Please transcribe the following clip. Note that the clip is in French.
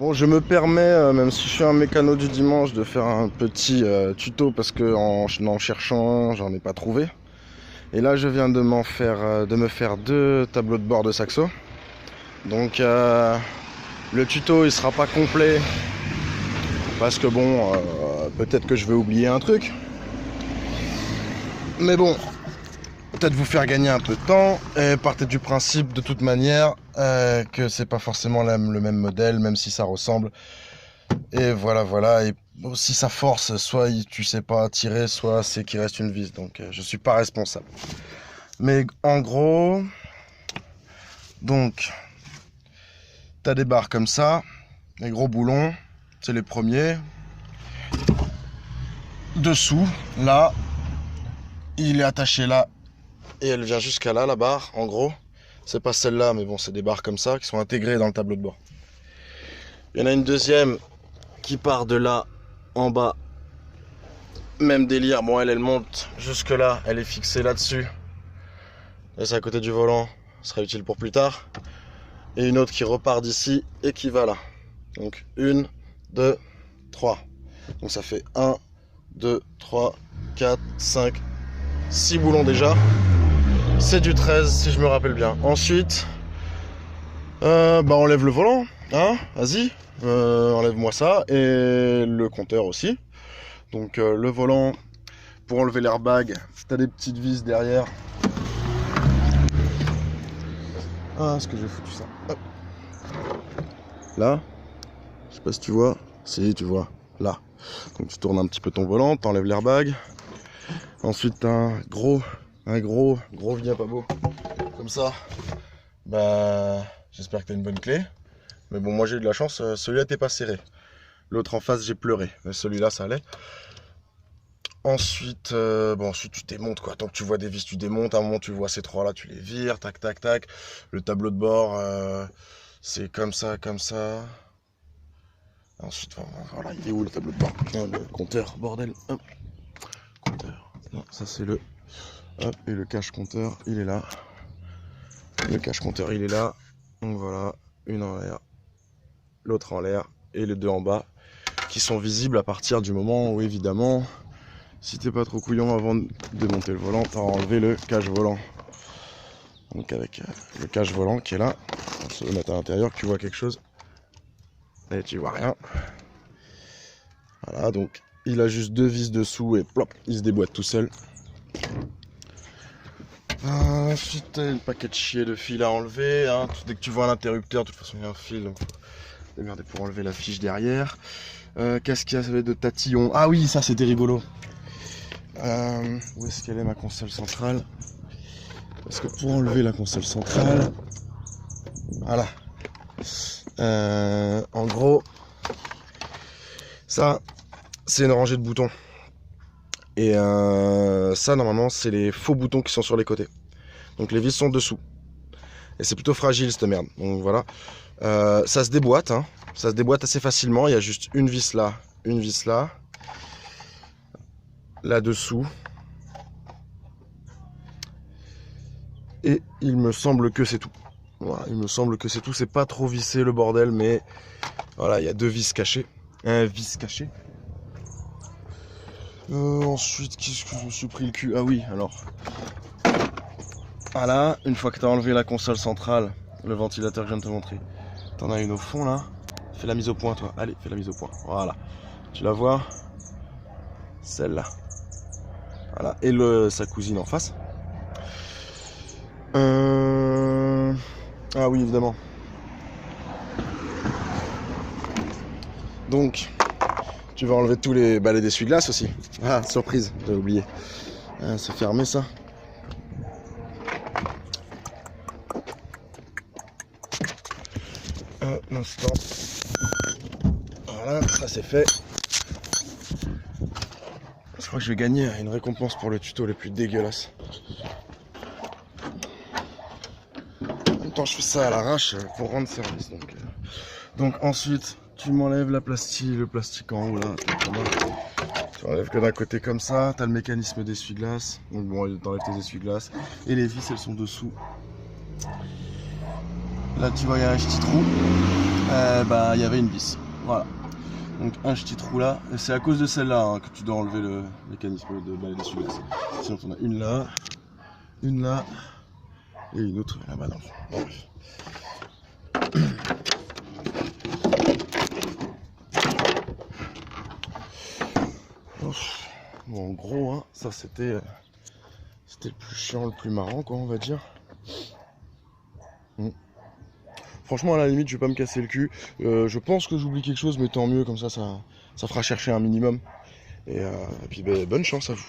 Bon, je me permets, même si je suis un mécano du dimanche, de faire un petit tuto parce que en cherchant un, j'en ai pas trouvé. Et là, je viens de me faire deux tableaux de bord de saxo. Donc, le tuto, il sera pas complet parce que bon, peut-être que je vais oublier un truc. Mais bon, peut-être vous faire gagner un peu de temps et partez du principe de toute manière que c'est pas forcément le même modèle, même si ça ressemble. Et voilà. Et si ça force, soit tu sais pas tirer, soit c'est qu'il reste une vis. Donc je suis pas responsable. Mais en gros, donc t'as des barres comme ça, les gros boulons, c'est les premiers. Dessous, là, il est attaché là et elle vient jusqu'à là, la barre. En gros, c'est pas celle-là, mais bon, c'est des barres comme ça qui sont intégrées dans le tableau de bord. Il y en a une deuxième qui part de là en bas. Même délire, bon elle monte jusque là, elle est fixée là-dessus. Et c'est à côté du volant, ce sera utile pour plus tard. Et une autre qui repart d'ici et qui va là. Donc 1, 2, 3. Donc ça fait 1, 2, 3, 4, 5, 6 boulons déjà. C'est du 13 si je me rappelle bien. Ensuite, enlève le volant, hein, vas-y. Enlève-moi ça et le compteur aussi. Donc le volant, pour enlever l'airbag, t'as des petites vis derrière. Ah, est-ce que j'ai foutu ça? Hop. Là, je sais pas si tu vois. Si, tu vois, là. Donc tu tournes un petit peu ton volant, t'enlèves l'airbag. Ensuite t'as un gros viens pas beau. Comme ça. Bah, j'espère que t'as une bonne clé. Mais bon, moi j'ai eu de la chance, celui-là t'es pas serré. L'autre en face j'ai pleuré, mais celui-là ça allait. Ensuite, ensuite tu démontes quoi. Tant que tu vois des vis, tu démontes. À un moment, tu vois ces trois là, tu les vires, tac, tac, tac. Le tableau de bord, c'est comme ça, comme ça. Ensuite, voilà, il est où le tableau de bord? Le compteur, bordel. Hop. Compteur. Non, ça c'est le. Hop, et le cache compteur, il est là. Le cache compteur, il est là. Donc voilà, une en l'air, l'autre en l'air, et les deux en bas, qui sont visibles à partir du moment où évidemment. Si t'es pas trop couillon avant de démonter le volant, t'as enlevé le cache-volant. Donc avec le cache-volant qui est là, on se le mettre à l'intérieur, que tu vois quelque chose. Et tu vois rien. Voilà, donc il a juste deux vis dessous et plop, il se déboîte tout seul. Ensuite, t'as le paquet de chier de fil à enlever. Hein. Dès que tu vois un interrupteur, de toute façon il y a un fil, donc faut démerder pour enlever la fiche derrière. Qu'est-ce qu'il y avait de tatillon? Ah oui, ça c'était rigolo. Où est-ce qu'elle est ma console centrale? Parce que pour enlever la console centrale, voilà. En gros, ça, c'est une rangée de boutons. Et ça, normalement, c'est les faux boutons qui sont sur les côtés. Donc les vis sont dessous. Et c'est plutôt fragile cette merde. Donc voilà. Ça se déboîte, hein. Ça se déboîte assez facilement. Il y a juste une vis là, là-dessous. Et il me semble que c'est tout. Voilà, il me semble que c'est tout. C'est pas trop vissé le bordel, mais voilà, il y a deux vis cachées. Un vis caché. Ensuite, qu'est-ce que je me suis pris le cul? Ah oui, alors. Voilà, une fois que tu as enlevé la console centrale, le ventilateur que je viens de te montrer, t'en as une au fond là. Fais la mise au point, toi. Allez, fais la mise au point. Voilà. Tu la vois? Celle-là. Voilà. Et sa cousine en face. Ah oui, évidemment. Donc, tu vas enlever tous les balais d'essuie-glace aussi. Ah, surprise, j'avais oublié. C'est fermé ça. Un instant. Voilà, ça c'est fait. Je crois que je vais gagner une récompense pour le tuto les plus dégueulasses. En même temps, je fais ça à l'arrache pour rendre service. Donc ensuite, tu m'enlèves le plastique en haut là. Tu enlèves que d'un côté comme ça. T'as le mécanisme d'essuie-glace. Donc bon, t'enlèves tes essuie-glaces. Et les vis, elles sont dessous. Là tu vois il y a un petit trou, bah il y avait une vis, voilà. Donc un petit trou là, et c'est à cause de celle-là hein, que tu dois enlever le mécanisme de balai d'essuie-glace. Sinon on a une là, et une autre là-bas dans le fond. Bon, bref. Bon, en gros, hein, ça c'était le plus chiant, le plus marrant, quoi, on va dire. Franchement, à la limite, je vais pas me casser le cul. Je pense que j'oublie quelque chose, mais tant mieux, comme ça fera chercher un minimum. Et puis, bonne chance à vous.